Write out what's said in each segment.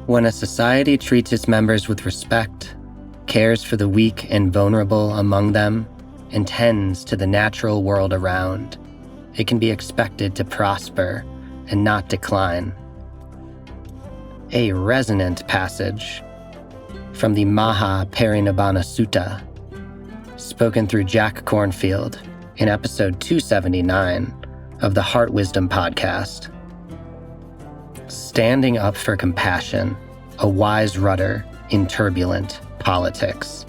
When a society treats its members with respect, cares for the weak and vulnerable among them, and tends to the natural world around, it can be expected to prosper and not decline. A resonant passage from the Maha Parinibbana Sutta, spoken through Jack Kornfield in episode 279 of the Heart Wisdom podcast. Standing up for compassion, a wise rudder in turbulent politics.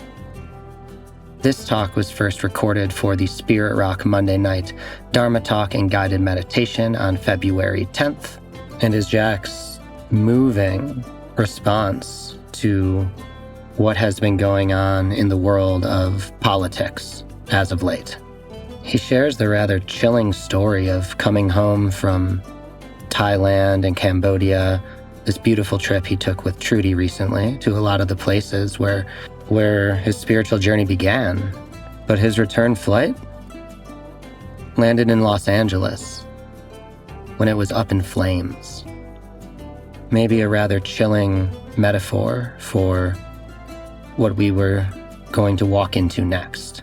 This talk was first recorded for the Spirit Rock Monday night Dharma Talk and guided meditation on February 10th, and is Jack's moving response to what has been going on in the world of politics as of late. He shares the rather chilling story of coming home from Thailand and Cambodia, this beautiful trip he took with Trudy recently to a lot of the places where his spiritual journey began. But his return flight landed in Los Angeles when it was up in flames. Maybe a rather chilling metaphor for what we were going to walk into next.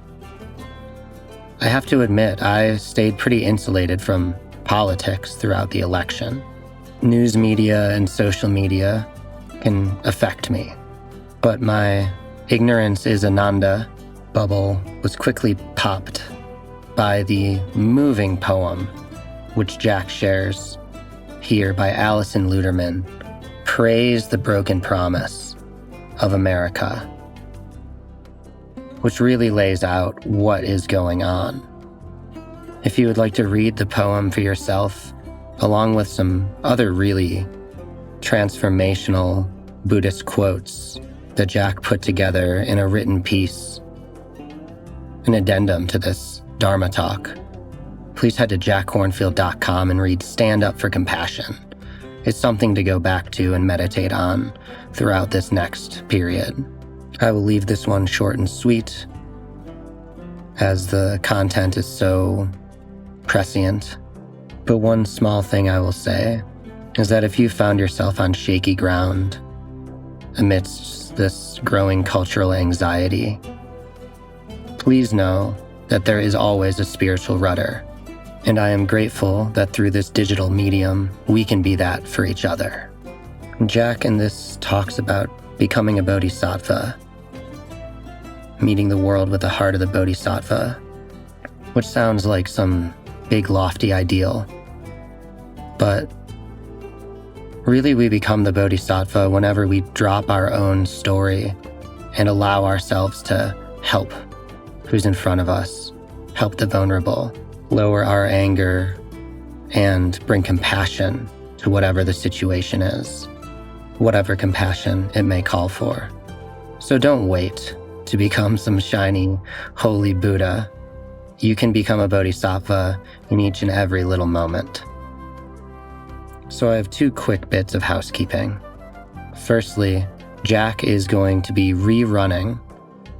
I have to admit, I stayed pretty insulated from politics throughout the election. News media and social media can affect me, but my ignorance is Ananda bubble was quickly popped by the moving poem, which Jack shares here by Alison Luterman, Praise the Broken Promise of America, which really lays out what is going on. If you would like to read the poem for yourself, along with some other really transformational Buddhist quotes that Jack put together in a written piece, an addendum to this Dharma Talk, please head to jackkornfield.com and read Stand Up for Compassion. It's something to go back to and meditate on throughout this next period. I will leave this one short and sweet, as the content is so prescient. But one small thing I will say is that if you found yourself on shaky ground amidst this growing cultural anxiety, please know that there is always a spiritual rudder, and I am grateful that through this digital medium, we can be that for each other. Jack in this talks about becoming a Bodhisattva, meeting the world with the heart of the Bodhisattva, which sounds like some big lofty ideal. But really we become the Bodhisattva whenever we drop our own story and allow ourselves to help who's in front of us, help the vulnerable, lower our anger, and bring compassion to whatever the situation is, whatever compassion it may call for. So don't wait to become some shiny, holy Buddha. You can become a Bodhisattva in each and every little moment. So I have two quick bits of housekeeping. Firstly, Jack is going to be rerunning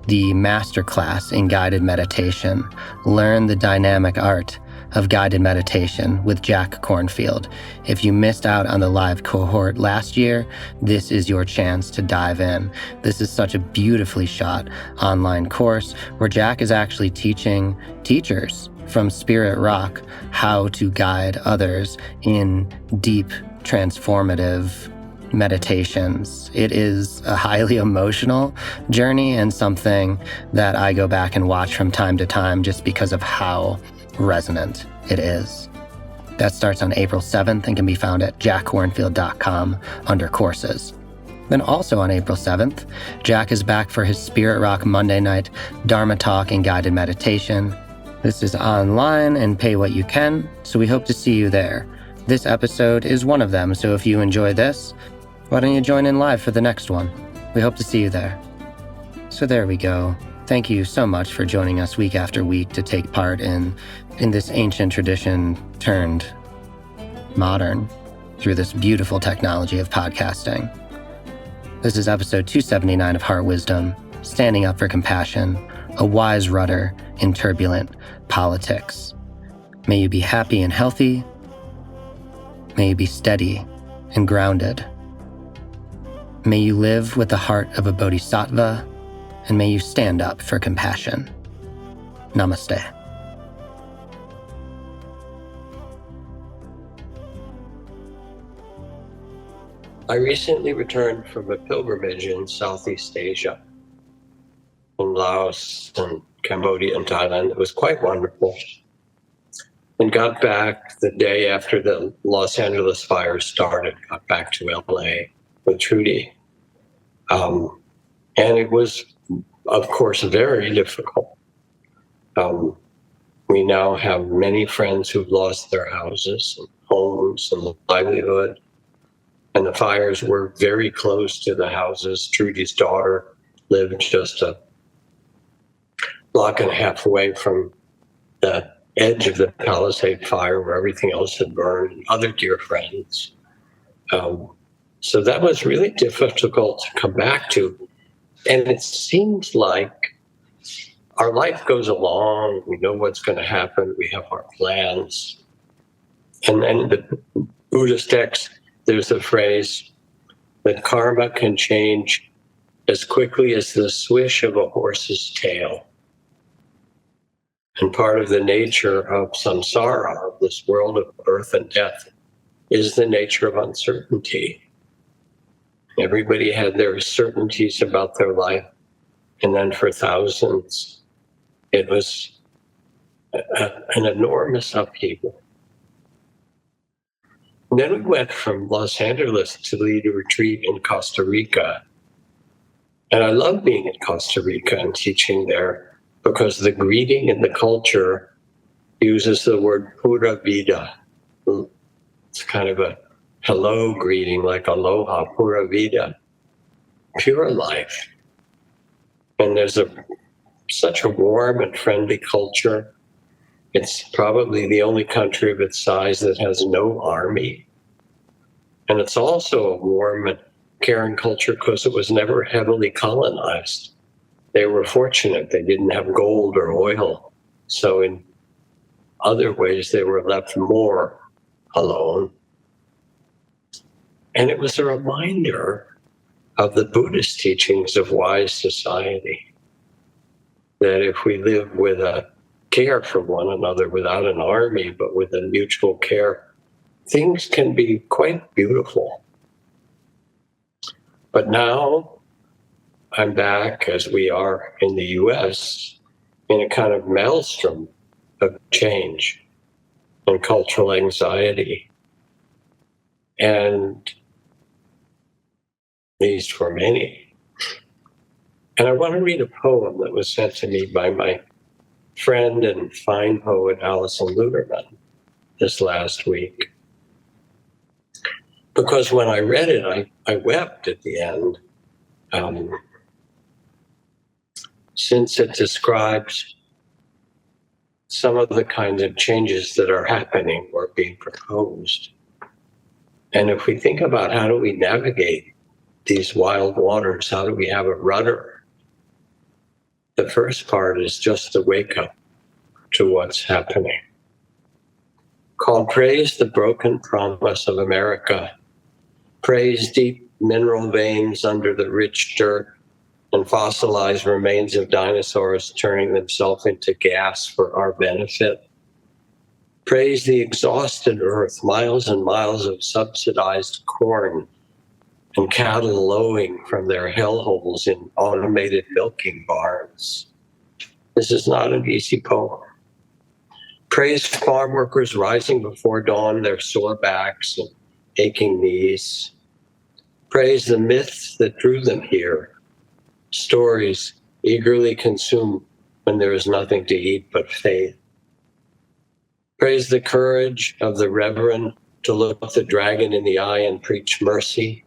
the masterclass in guided meditation, Learn the Dynamic Art of Guided Meditation with Jack Kornfield. If you missed out on the live cohort last year, this is your chance to dive in. This is such a beautifully shot online course where Jack is actually teaching teachers from Spirit Rock how to guide others in deep, transformative meditations. It is a highly emotional journey and something that I go back and watch from time to time just because of how resonant it is. That starts on April 7th and can be found at jackkornfield.com under courses. Then also on April 7th, Jack is back for his Spirit Rock Monday night Dharma Talk and guided meditation. This is online and pay what you can, so we hope to see you there. This episode is one of them, so if you enjoy this, why don't you join in live for the next one? We hope to see you there. So there we go. Thank you so much for joining us week after week to take part in this ancient tradition turned modern through this beautiful technology of podcasting. This is episode 279 of Heart Wisdom, Standing Up for Compassion, a wise rudder in turbulent politics. May you be happy and healthy. May you be steady and grounded. May you live with the heart of a Bodhisattva, and may you stand up for compassion. Namaste. I recently returned from a pilgrimage in Southeast Asia, in Laos and Cambodia and Thailand. It was quite wonderful. And got back the day after the Los Angeles fires started, got back to LA with Trudy. And it was, of course, very difficult. We now have many friends who've lost their houses and homes and livelihood. And the fires were very close to the houses. Trudy's daughter lived just a block and a half away from the edge of the Palisade fire where everything else had burned, and other dear friends. So that was really difficult to come back to. And it seems like our life goes along. We know what's going to happen. We have our plans. And then the Buddhist text, there's a phrase that karma can change as quickly as the swish of a horse's tail. And part of the nature of samsara, of this world of birth and death, is the nature of uncertainty. Everybody had their certainties about their life. And then for thousands, it was an enormous upheaval. And then we went from Los Angeles to lead a retreat in Costa Rica. And I love being in Costa Rica and teaching there because the greeting in the culture uses the word pura vida. It's kind of a hello greeting, like aloha, pura vida, pure life. And there's such a warm and friendly culture. It's probably the only country of its size that has no army. And it's also a warm and caring culture because it was never heavily colonized. They were fortunate. They didn't have gold or oil. So in other ways, they were left more alone. And it was a reminder of the Buddhist teachings of wise society, that if we live with a care for one another without an army, but with a mutual care, things can be quite beautiful. But now I'm back, as we are in the US, in a kind of maelstrom of change and cultural anxiety. And at least for many. And I want to read a poem that was sent to me by my friend and fine poet Alison Luderman this last week. Because when I read it, I wept at the end. Since it describes some of the kinds of changes that are happening or being proposed. And if we think about how do we navigate these wild waters, how do we have a rudder? The first part is just to wake up to what's happening. Called Praise the Broken Promise of America. Praise deep mineral veins under the rich dirt and fossilized remains of dinosaurs turning themselves into gas for our benefit. Praise the exhausted earth, miles and miles of subsidized corn and cattle lowing from their hellholes in automated milking barns. This is not an easy poem. Praise farm workers rising before dawn, their sore backs and aching knees. Praise the myths that drew them here, stories eagerly consumed when there is nothing to eat but faith. Praise the courage of the reverend to look the dragon in the eye and preach mercy.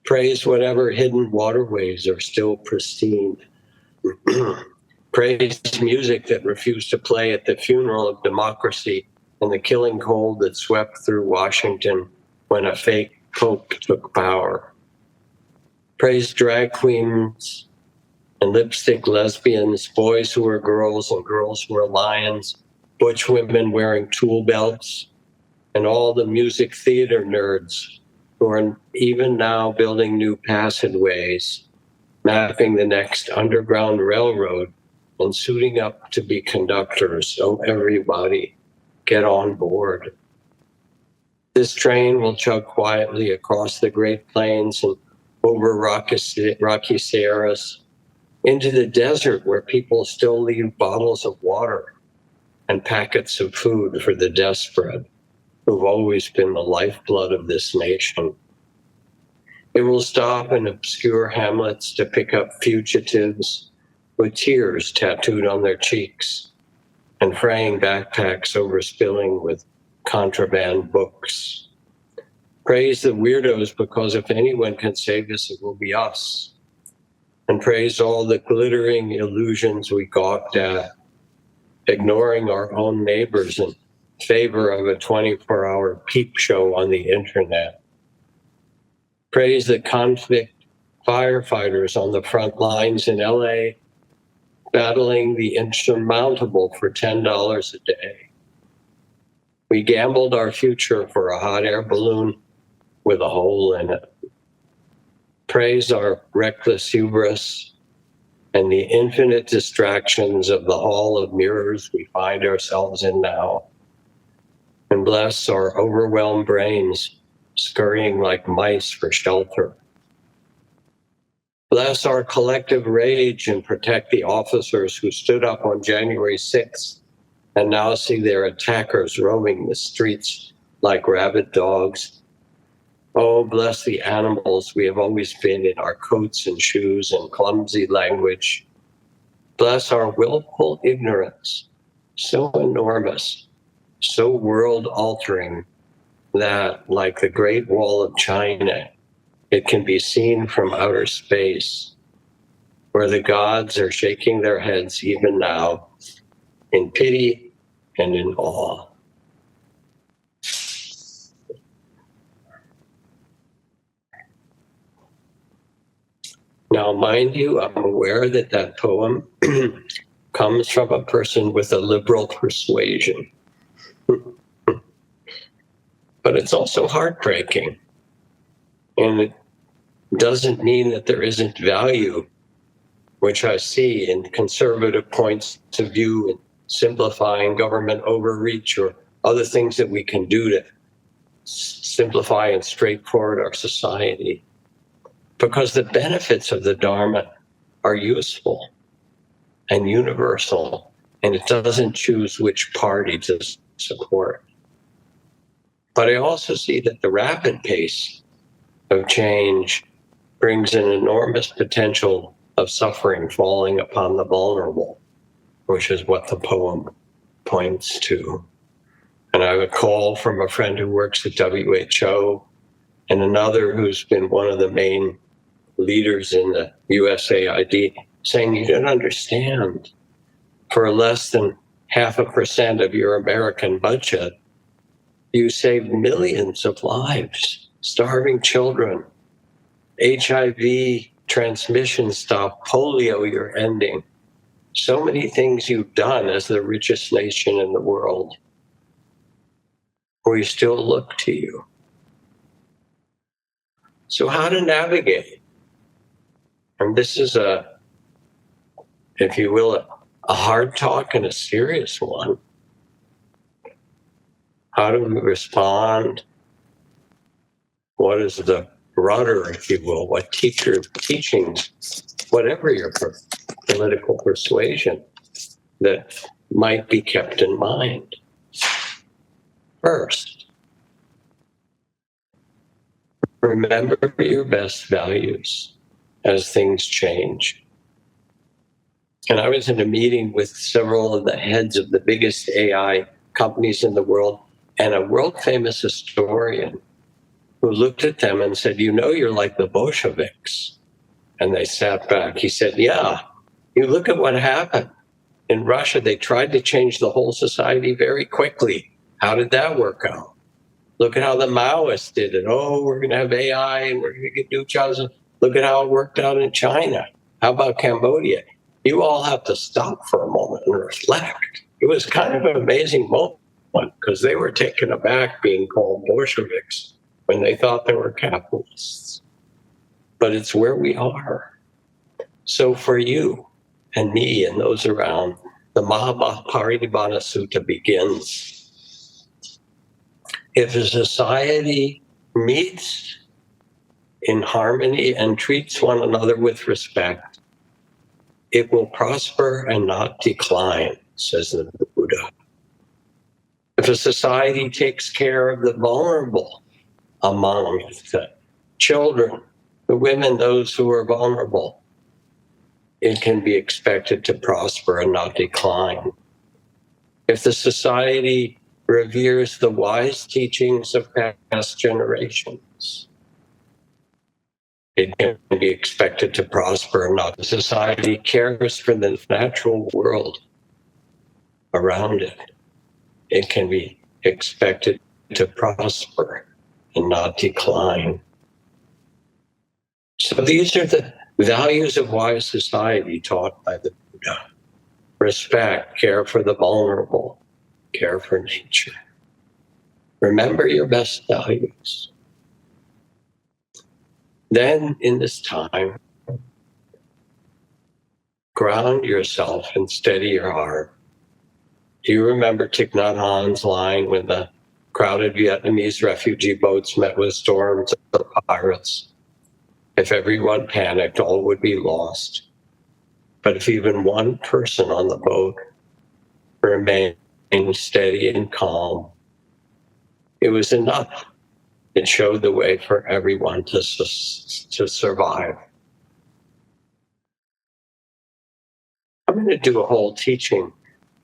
Praise whatever hidden waterways are still pristine. Praise music that refused to play at the funeral of democracy and the killing cold that swept through Washington when a fake pope took power. Praise drag queens and lipstick lesbians, boys who are girls and girls who are lions, butch women wearing tool belts, and all the music theater nerds who are even now building new passageways, mapping the next underground railroad, and suiting up to be conductors. So everybody get on board. This train will chug quietly across the Great Plains and over rocky sierras into the desert, where people still leave bottles of water and packets of food for the desperate, who've always been the lifeblood of this nation. It will stop in obscure hamlets to pick up fugitives with tears tattooed on their cheeks and fraying backpacks overspilling with contraband books. Praise the weirdos, because if anyone can save us, it will be us. And praise all the glittering illusions we gawked at, ignoring our own neighbors in favor of a 24-hour peep show on the internet. Praise the convict firefighters on the front lines in LA, battling the insurmountable for $10 a day. We gambled our future for a hot air balloon with a hole in it. Praise our reckless hubris and the infinite distractions of the hall of mirrors we find ourselves in now. And bless our overwhelmed brains, scurrying like mice for shelter. Bless our collective rage and protect the officers who stood up on January 6th and now see their attackers roaming the streets like rabid dogs. Oh, bless the animals we have always been in our coats and shoes and clumsy language. Bless our willful ignorance, so enormous, so world-altering that, like the Great Wall of China, it can be seen from outer space, where the gods are shaking their heads even now, in pity and in awe. Now, mind you, I'm aware that that poem comes from a person with a liberal persuasion. But it's also heartbreaking. And it doesn't mean that there isn't value, which I see in conservative points of view and simplifying government overreach or other things that we can do to simplify and straightforward our society. Because the benefits of the Dharma are useful and universal, and it doesn't choose which party to support. But I also see that the rapid pace of change brings an enormous potential of suffering falling upon the vulnerable, which is what the poem points to. And I have a call from a friend who works at WHO and another who's been one of the main leaders in the USAID, saying you don't understand. For less than 0.5% of your American budget, you save millions of lives, starving children, HIV transmission stop, polio you're ending. So many things you've done as the richest nation in the world. We still look to you. So how to navigate? And this is if you will, a hard talk and a serious one. How do we respond? What is the rudder, if you will? What teachings, whatever your political persuasion, that might be kept in mind? First, remember your best values as things change. And I was in a meeting with several of the heads of the biggest AI companies in the world, and a world-famous historian who looked at them and said, you know, you're like the Bolsheviks. And they sat back. He said, yeah, you look at what happened. In Russia, they tried to change the whole society very quickly. How did that work out? Look at how the Maoists did it. Oh, we're going to have AI and we're going to do jobs. Look at how it worked out in China. How about Cambodia? You all have to stop for a moment and reflect. It was kind of an amazing moment because they were taken aback being called Bolsheviks when they thought they were capitalists. But it's where we are. So for you and me and those around, the Mahabharata Sutta begins. If a society meets in harmony and treats one another with respect, it will prosper and not decline, says the Buddha. If a society takes care of the vulnerable among the children, the women, those who are vulnerable, it can be expected to prosper and not decline. If the society reveres the wise teachings of past generations, it can be expected to prosper and not. The society cares for the natural world around it. It can be expected to prosper and not decline. So these are the values of wise society taught by the Buddha. Respect, care for the vulnerable, care for nature. Remember your best values. Then in this time, ground yourself and steady your heart. Do you remember Thich Nhat Hanh's line when the crowded Vietnamese refugee boats met with storms of pirates? If everyone panicked, all would be lost. But if even one person on the boat remained steady and calm, it was enough. It showed the way for everyone to survive. I'm going to do a whole teaching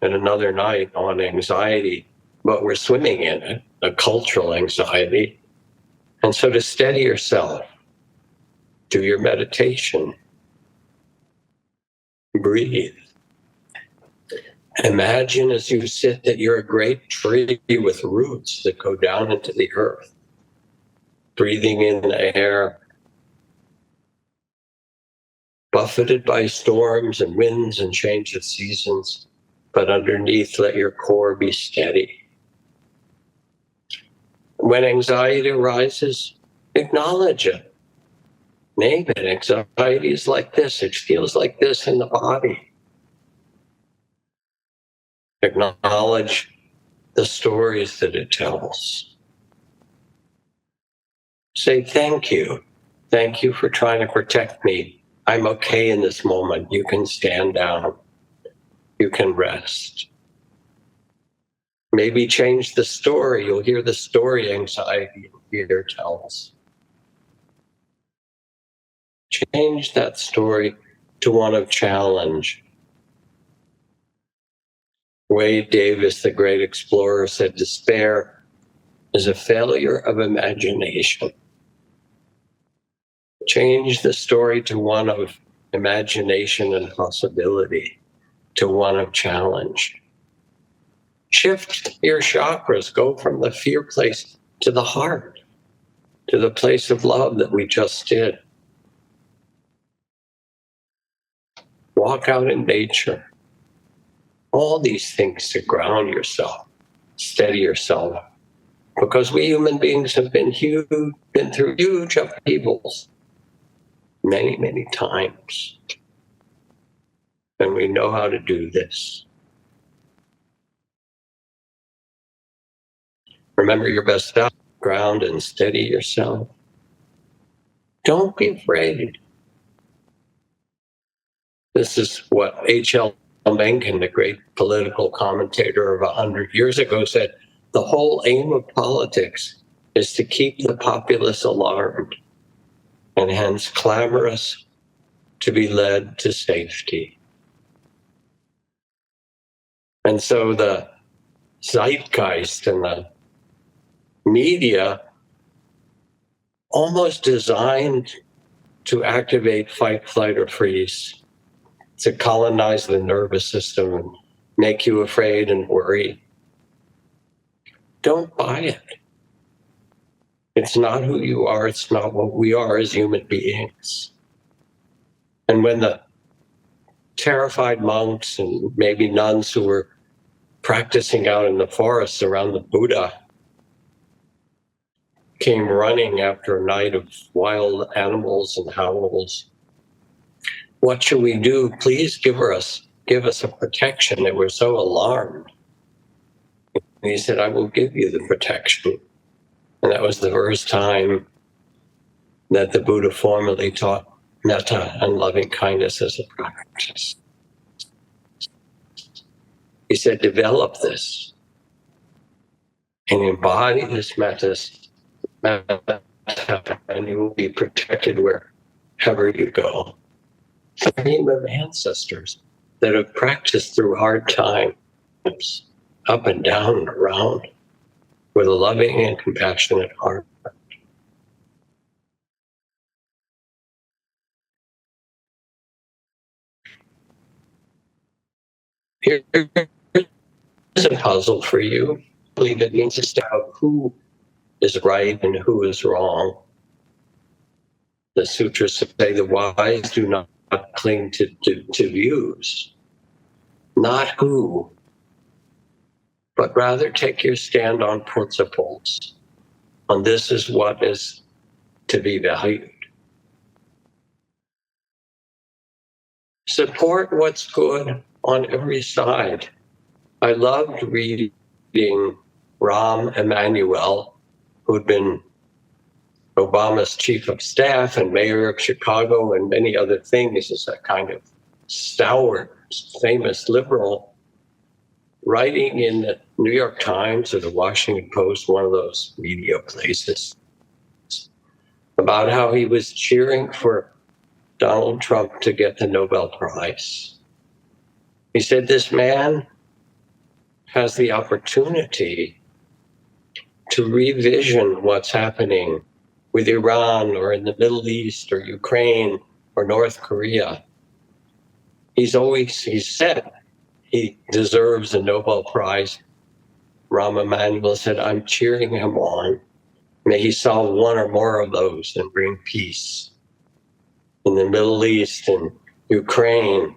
at another night on anxiety, but we're swimming in it, a cultural anxiety. And so to steady yourself, do your meditation, breathe. Imagine as you sit that you're a great tree with roots that go down into the earth, breathing in the air, buffeted by storms and winds and change of seasons, but underneath let your core be steady. When anxiety arises, acknowledge it. Name it. Anxiety is like this. It feels like this in the body. Acknowledge the stories that it tells. Say thank you. Thank you for trying to protect me. I'm okay in this moment. You can stand down. You can rest. Maybe change the story. You'll hear the story anxiety here tells. Change that story to one of challenge. Wade Davis, the great explorer, said despair is a failure of imagination. Change the story to one of imagination and possibility, to one of challenge. Shift your chakras. Go from the fear place to the heart, to the place of love that we just did. Walk out in nature. All these things to ground yourself, steady yourself. Because we human beings have been through huge upheavals many, many times. And we know how to do this. Remember your best self, ground and steady yourself. Don't be afraid. This is what H.L. Mencken, the great political commentator of 100 years ago, said. The whole aim of politics is to keep the populace alarmed and hence clamorous to be led to safety. And so the zeitgeist and the media almost designed to activate fight, flight, or freeze, to colonize the nervous system and make you afraid and worried. Don't buy it. It's not who you are. It's not what we are as human beings. And when the terrified monks and maybe nuns who were practicing out in the forests around the Buddha came running after a night of wild animals and howls. What should we do? Please give us a protection. They were so alarmed. And he said, I will give you the protection. And that was the first time that the Buddha formally taught metta and loving kindness as a practice. He said, develop this and embody this metta, and you will be protected wherever you go. The theme of ancestors that have practiced through hard times, up and down and around, with a loving and compassionate heart. Here's a puzzle for you. I believe it means to step out who is right and who is wrong. The sutras say the wise do not cling to views, not who, but rather take your stand on principles. And this is what is to be valued. Support what's good on every side. I loved reading Rahm Emanuel, who'd been Obama's chief of staff and mayor of Chicago and many other things, as a kind of stalwart, famous liberal, writing in the New York Times or the Washington Post, one of those media places, about how he was cheering for Donald Trump to get the Nobel Prize. He said, this man has the opportunity to revision what's happening with Iran or in the Middle East or Ukraine or North Korea. He's said he deserves a Nobel Prize. Rahm Emanuel said, I'm cheering him on. May he solve one or more of those and bring peace in the Middle East and Ukraine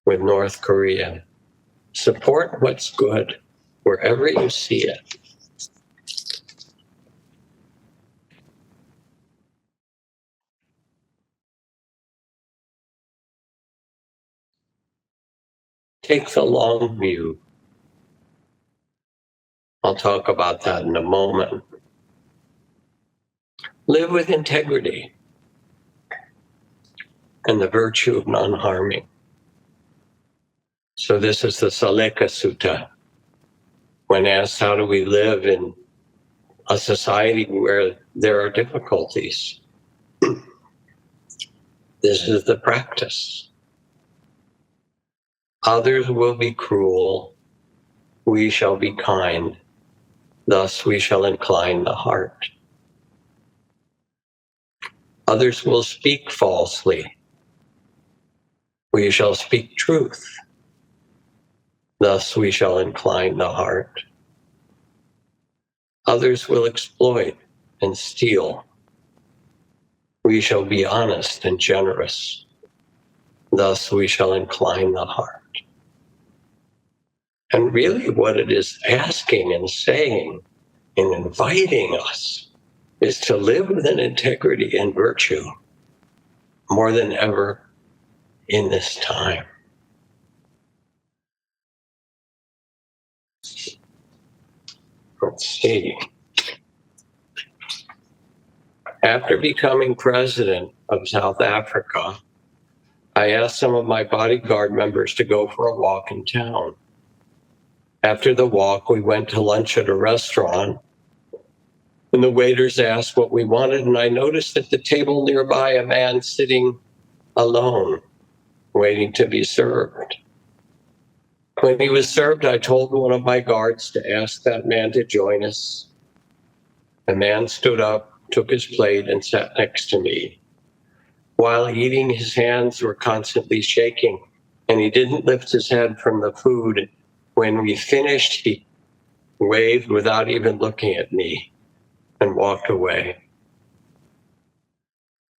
with North Korea. Support what's good wherever you see it. Take the long view. I'll talk about that in a moment. Live with integrity and the virtue of non-harming. So this is the Saleka Sutta. When asked, how do we live in a society where there are difficulties? This is the practice. Others will be cruel. We shall be kind. Thus we shall incline the heart. Others will speak falsely. We shall speak truth. Thus we shall incline the heart. Others will exploit and steal. We shall be honest and generous. Thus we shall incline the heart. And really what it is asking and saying and inviting us is to live with an integrity and virtue more than ever in this time. Let's see. After becoming president of South Africa, I asked some of my bodyguard members to go for a walk in town. After the walk, we went to lunch at a restaurant, and the waiters asked what we wanted, and I noticed at the table nearby a man sitting alone, waiting to be served. When he was served, I told one of my guards to ask that man to join us. The man stood up, took his plate, and sat next to me. While eating, his hands were constantly shaking, and he didn't lift his head from the food. When we finished, he waved without even looking at me and walked away.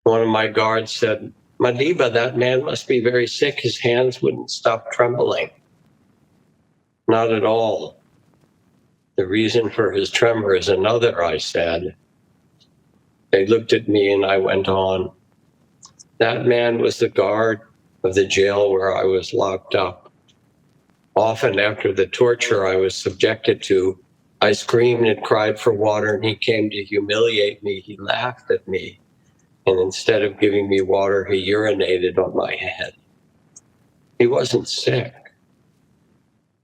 One of my guards said, Madiba, that man must be very sick. His hands wouldn't stop trembling. Not at all. The reason for his tremor is another, I said. They looked at me and I went on. That man was the guard of the jail where I was locked up. Often after the torture I was subjected to, I screamed and cried for water, and he came to humiliate me. He laughed at me, and instead of giving me water, he urinated on my head. He wasn't sick.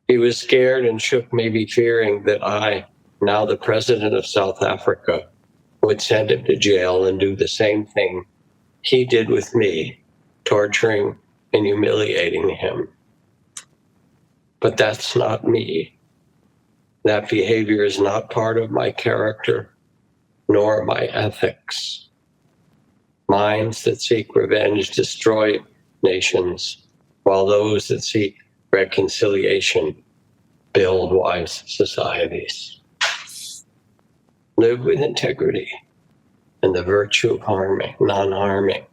He was scared and shook, maybe fearing that I, now the president of South Africa, would send him to jail and do the same thing he did with me, torturing and humiliating him. But that's not me. That behavior is not part of my character, nor my ethics. Minds that seek revenge destroy nations, while those that seek reconciliation build wise societies. Live with integrity and the virtue of harming, non-harming.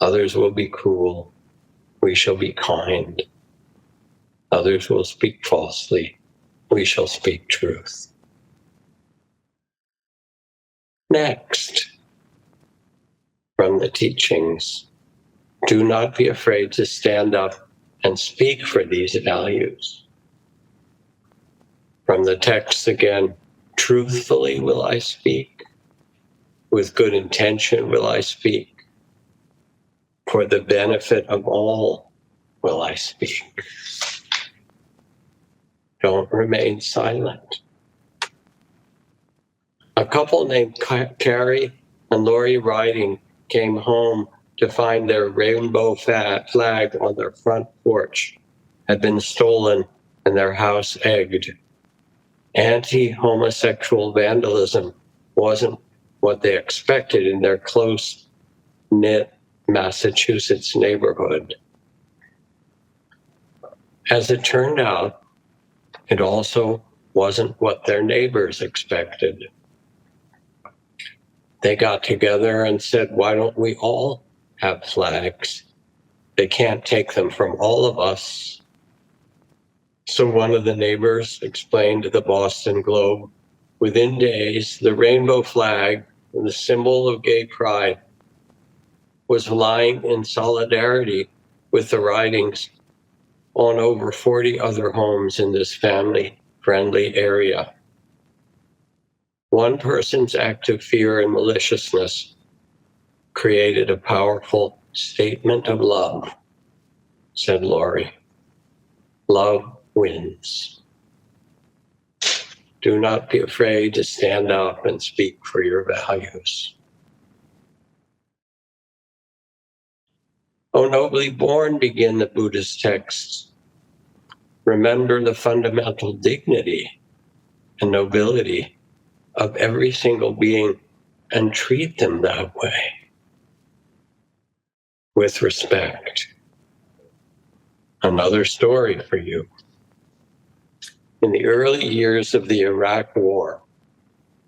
Others will be cruel. We shall be kind. Others will speak falsely. We shall speak truth. Next, from the teachings, do not be afraid to stand up and speak for these values. From the text again, truthfully will I speak. With good intention will I speak. For the benefit of all will I speak. Don't remain silent. A couple named Carrie and Lori Riding came home to find their rainbow flag on their front porch had been stolen and their house egged. Anti-homosexual vandalism wasn't what they expected in their close-knit Massachusetts neighborhood. As it turned out, it also wasn't what their neighbors expected. They got together and said, why don't we all have flags? They can't take them from all of us. So one of the neighbors explained to the Boston Globe, within days, the rainbow flag, the symbol of gay pride, was lying in solidarity with the writings on over 40 other homes in this family-friendly area. One person's act of fear and maliciousness created a powerful statement of love, said Lori. Love wins. Do not be afraid to stand up and speak for your values. O nobly born, begin the Buddhist texts. Remember the fundamental dignity and nobility of every single being and treat them that way, with respect. Another story for you. In the early years of the Iraq War,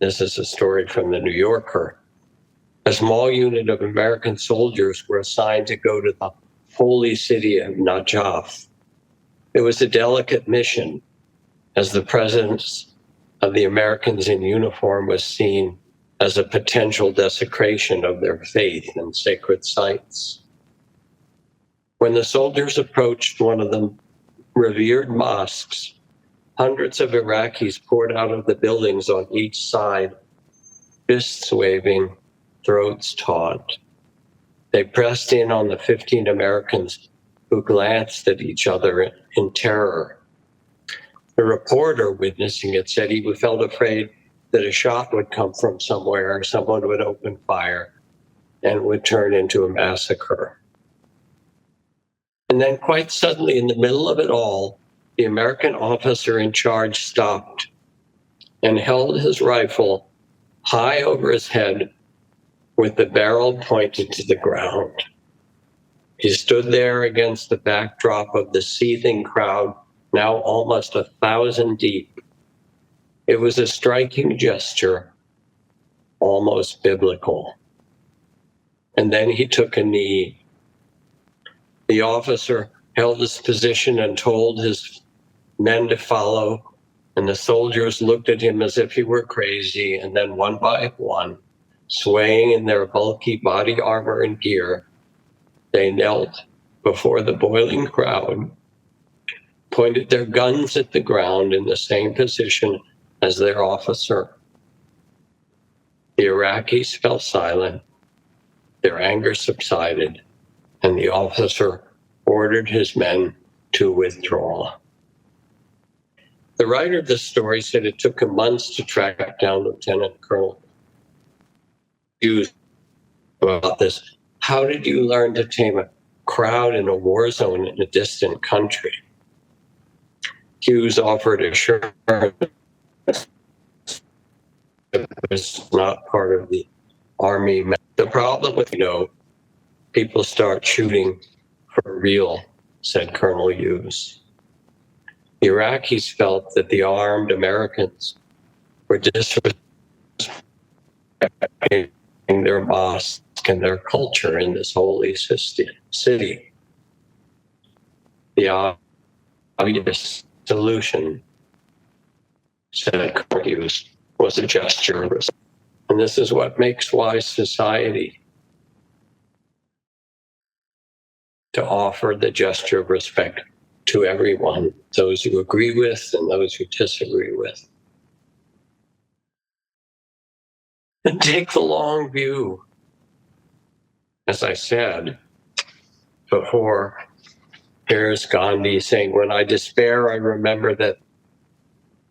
this is a story from the New Yorker, a small unit of American soldiers were assigned to go to the holy city of Najaf. It was a delicate mission, as the presence of the Americans in uniform was seen as a potential desecration of their faith and sacred sites. When the soldiers approached one of the revered mosques, hundreds of Iraqis poured out of the buildings on each side, fists waving, throats taut. They pressed in on the 15 Americans who glanced at each other in terror. The reporter witnessing it said he felt afraid that a shot would come from somewhere, someone would open fire, and it would turn into a massacre. And then quite suddenly, in the middle of it all, the American officer in charge stopped and held his rifle high over his head with the barrel pointed to the ground. He stood there against the backdrop of the seething crowd, now almost 1,000 deep. It was a striking gesture, almost biblical. And then he took a knee. The officer held his position and told his men to follow, And the soldiers looked at him as if he were crazy, and then one by one, swaying in their bulky body armor and gear, they knelt before the boiling crowd, pointed their guns at the ground in the same position as their officer. The Iraqis fell silent, their anger subsided, and the officer ordered his men to withdraw. The writer of this story said it took him months to track down Lieutenant Colonel Hughes about this. How did you learn to tame a crowd in a war zone in a distant country? Hughes offered assurance it was not part of the army. The problem with, people start shooting for real, said Colonel Hughes. The Iraqis felt that the armed Americans were disrespecting their mosque and their culture in this holy city. The obvious solution, said Colonel Hughes, was a gesture of respect. And this is what makes wise society, to offer the gesture of respect to everyone, those you agree with and those you disagree with. And take the long view. As I said before, here's Gandhi saying, when I despair, I remember that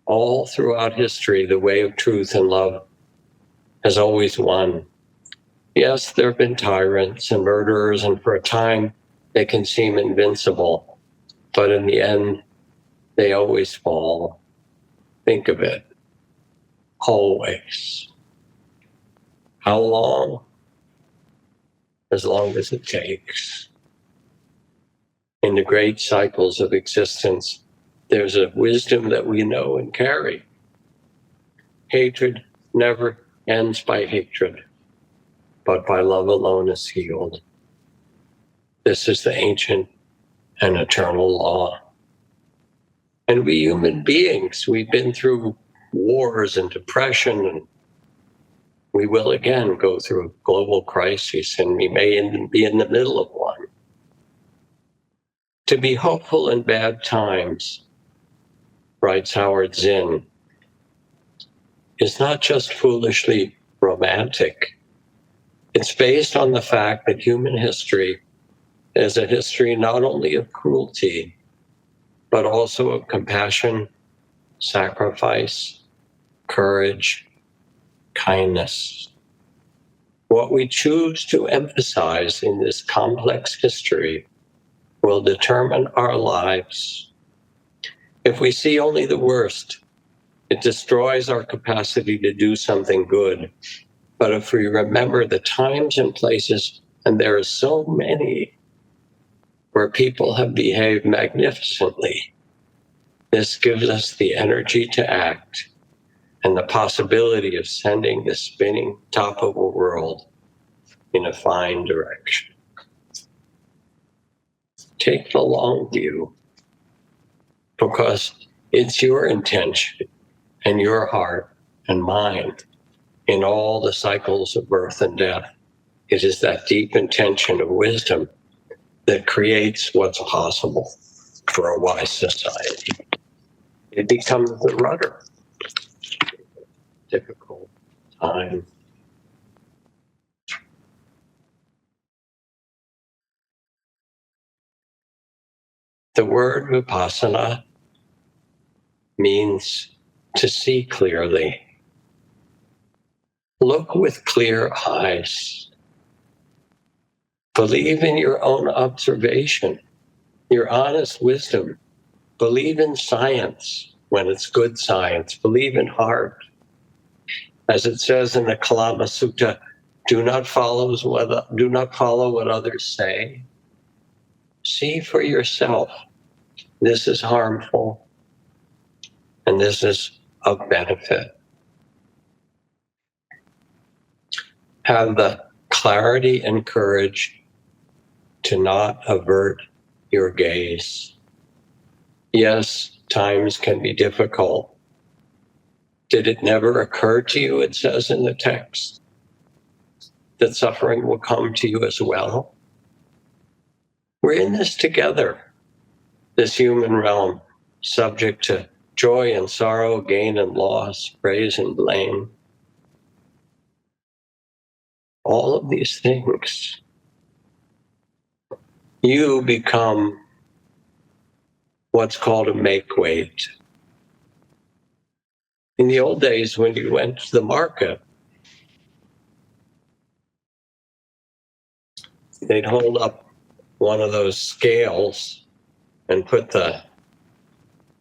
all throughout history, the way of truth and love has always won. Yes, there have been tyrants and murderers, and for a time they can seem invincible, but in the end, they always fall. Think of it. Always. How long? As long as it takes. In the great cycles of existence, there's a wisdom that we know and carry. Hatred never ends by hatred, but by love alone is healed. This is the ancient and eternal law. And we human beings, we've been through wars and depression, and we will again go through a global crisis, and we may be in the middle of one. To be hopeful in bad times, writes Howard Zinn, is not just foolishly romantic. It's based on the fact that human history is a history not only of cruelty, but also of compassion, sacrifice, courage, kindness. What we choose to emphasize in this complex history will determine our lives. If we see only the worst, it destroys our capacity to do something good. But if we remember the times and places, and there are so many, where people have behaved magnificently, this gives us the energy to act and the possibility of sending the spinning top of a world in a fine direction. Take the long view, because it's your intention and your heart and mind in all the cycles of birth and death. It is that deep intention of wisdom that creates what's possible for a wise society. It becomes the rudder. Difficult time. The word vipassana means to see clearly. Look with clear eyes. Believe in your own observation, your honest wisdom. Believe in science when it's good science. Believe in heart. As it says in the Kalama Sutta, do not follow what others say. See for yourself. This is harmful, and this is of benefit. Have the clarity and courage to not avert your gaze. Yes, times can be difficult, Did it never occur to you, it says in the text, that suffering will come to you as well? We're in this together, this human realm, subject to joy and sorrow, gain and loss, praise and blame. All of these things. You become what's called a make-weight. In the old days, when you went to the market, they'd hold up one of those scales and put the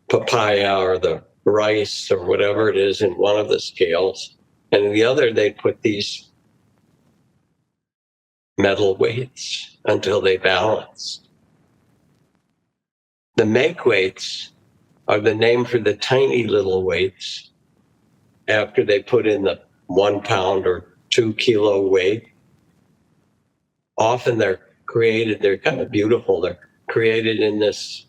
papaya or the rice or whatever it is in one of the scales, and in the other they'd put these metal weights until they balanced. The make weights are the name for the tiny little weights after they put in the 1 pound or 2 kilo weight. Often they're kind of beautiful. They're created in this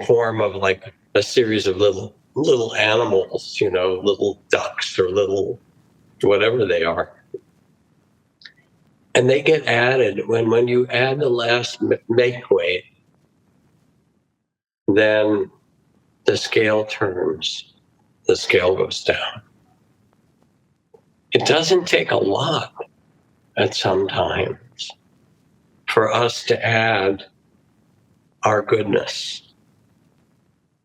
form of like a series of little animals, little ducks or little whatever they are. And they get added when you add the last make weight, then the scale turns, the scale goes down. It doesn't take a lot at some times for us to add our goodness,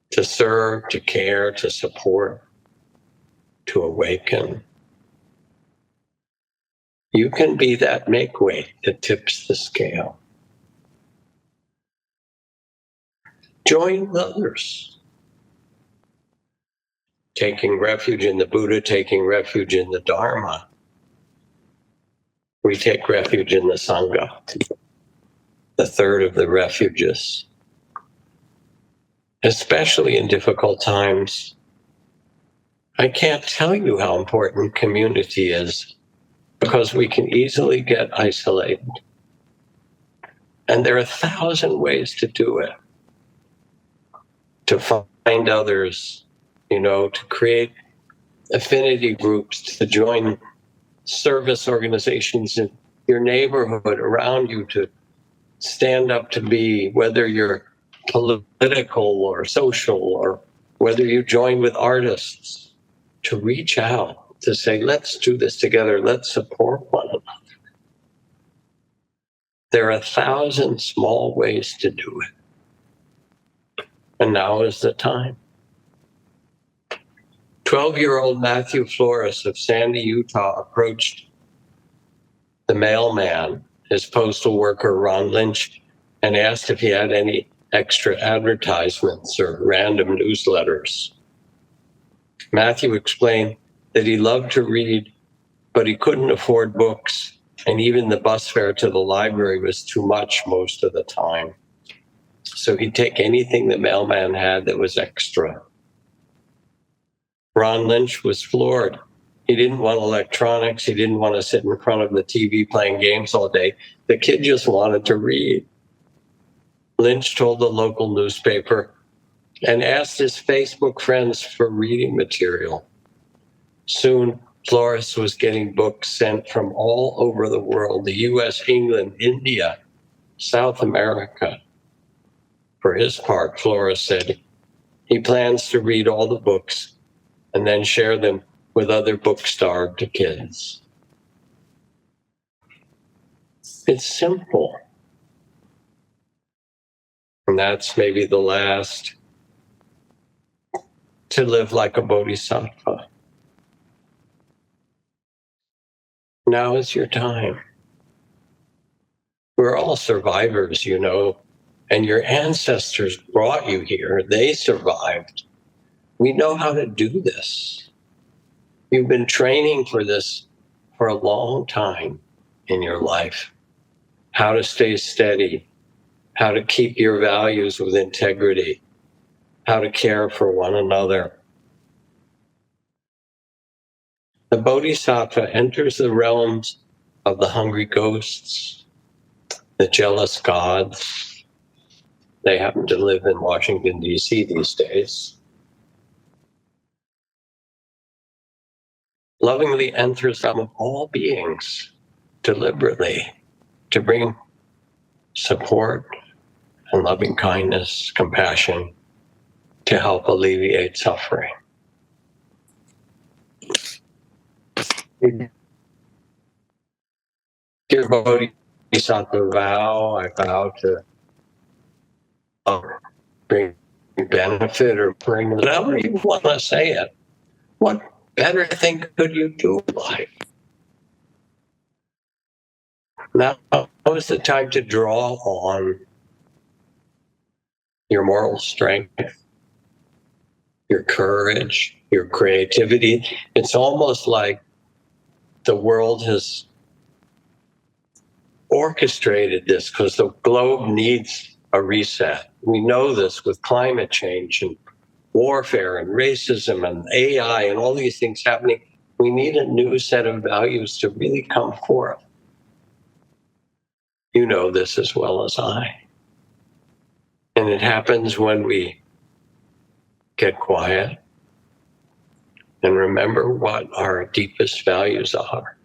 to serve, to care, to support, to awaken. You can be that make weight that tips the scale. Join with others. Taking refuge in the Buddha, taking refuge in the Dharma. We take refuge in the Sangha, the third of the refuges. Especially in difficult times, I can't tell you how important community is, because we can easily get isolated. And there are 1,000 ways to do it. To find others, to create affinity groups, to join service organizations in your neighborhood around you, to stand up to be, whether you're political or social, or whether you join with artists, to reach out, to say, let's do this together, let's support one another. There are 1,000 small ways to do it. And now is the time. 12-year-old Matthew Flores of Sandy, Utah, approached the mailman, his postal worker, Ron Lynch, and asked if he had any extra advertisements or random newsletters. Matthew explained that he loved to read, but he couldn't afford books, and even the bus fare to the library was too much most of the time. So he'd take anything the mailman had that was extra. Ron Lynch was floored. He didn't want electronics. He didn't want to sit in front of the TV playing games all day. The kid just wanted to read. Lynch told the local newspaper and asked his Facebook friends for reading material. Soon, Flores was getting books sent from all over the world, the US, England, India, South America. For his part, Flores said he plans to read all the books and then share them with other book-starved kids. It's simple. And that's maybe the last, to live like a bodhisattva. Now is your time. We're all survivors, and your ancestors brought you here. They survived. We know how to do this. You've been training for this for a long time in your life. How to stay steady, how to keep your values with integrity, how to care for one another. The Bodhisattva enters the realms of the hungry ghosts, the jealous gods. They happen to live in Washington, D.C. these days. lovingly enters of all beings deliberately to bring support and loving kindness, compassion to help alleviate suffering. Dear Bodhisattva vow, I vow to bring benefit or bring, however you want to say it. What better thing could you do in life? Now is the time to draw on your moral strength, your courage, your creativity. It's almost like the world has orchestrated this because the globe needs a reset. We know this with climate change and warfare and racism and AI and all these things happening. We need a new set of values to really come forth. You know this as well as I. And it happens when we get quiet and remember what our deepest values are.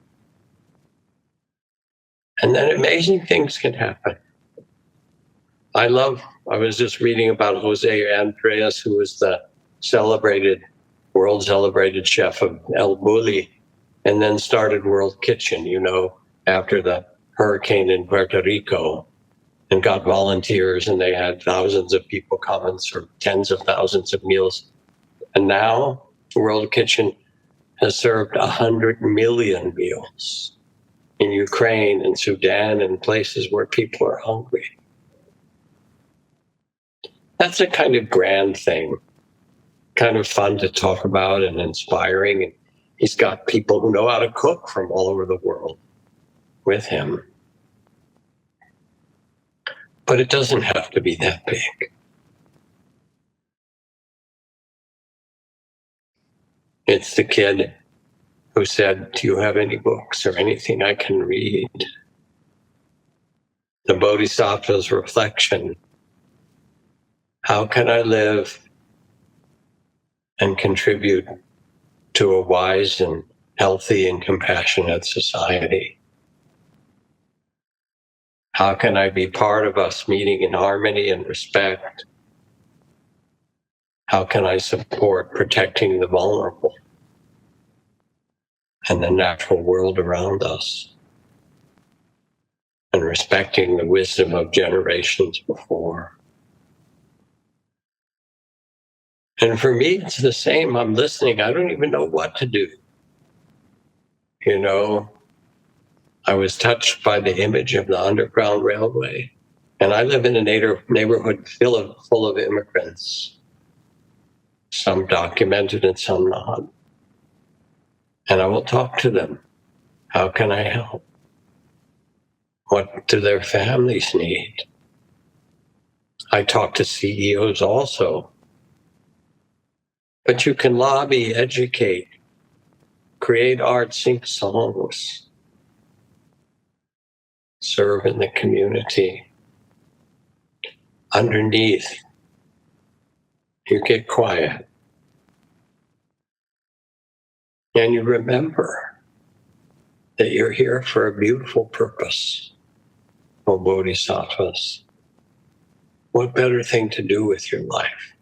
And then amazing things can happen. I was just reading about Jose Andres, who was the world celebrated chef of El Bulli, and then started World Kitchen, after the hurricane in Puerto Rico, and got volunteers, and they had thousands of people come and serve tens of thousands of meals. And now World Kitchen has served 100 million meals in Ukraine and Sudan and places where people are hungry. That's a kind of grand thing, kind of fun to talk about and inspiring. And he's got people who know how to cook from all over the world with him. But it doesn't have to be that big. It's the kid who said, "Do you have any books or anything I can read?" The Bodhisattva's reflection: how can I live and contribute to a wise and healthy and compassionate society? How can I be part of us meeting in harmony and respect? How can I support protecting the vulnerable and the natural world around us, and respecting the wisdom of generations before? And for me, it's the same. I'm listening. I don't even know what to do. I was touched by the image of the Underground Railway. And I live in a neighborhood full of immigrants, some documented and some not. And I will talk to them. How can I help? What do their families need? I talk to CEOs also. But you can lobby, educate, create art, sing songs, serve in the community. Underneath, you get quiet. And you remember that you're here for a beautiful purpose, O Bodhisattvas. What better thing to do with your life?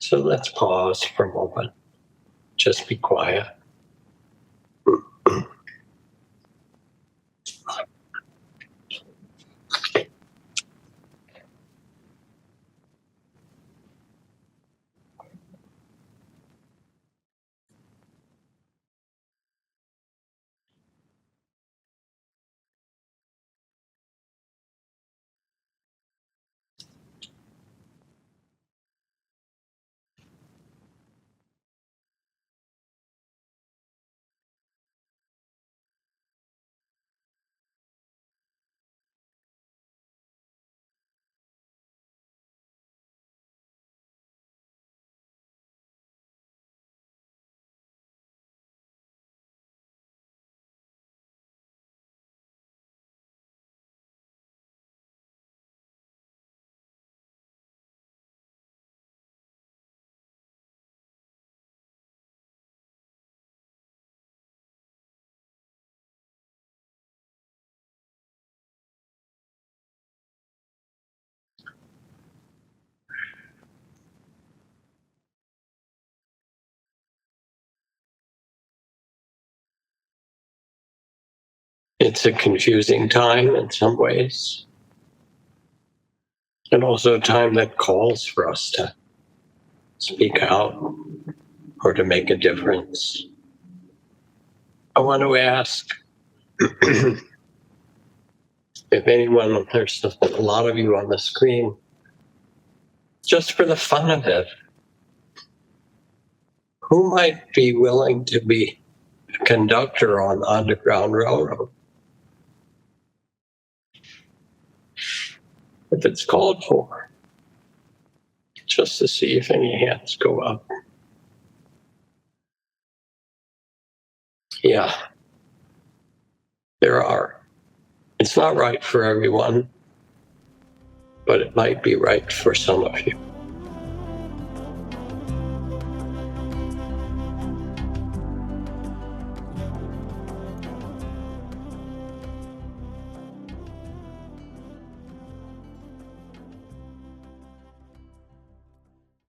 So let's pause for a moment. Just be quiet. It's a confusing time in some ways, and also a time that calls for us to speak out or to make a difference. I want to ask if anyone, there's a lot of you on the screen, just for the fun of it, who might be willing to be a conductor on the Underground Railroad? If it's called for, just to see if any hands go up. Yeah, there are. It's not right for everyone, but it might be right for some of you.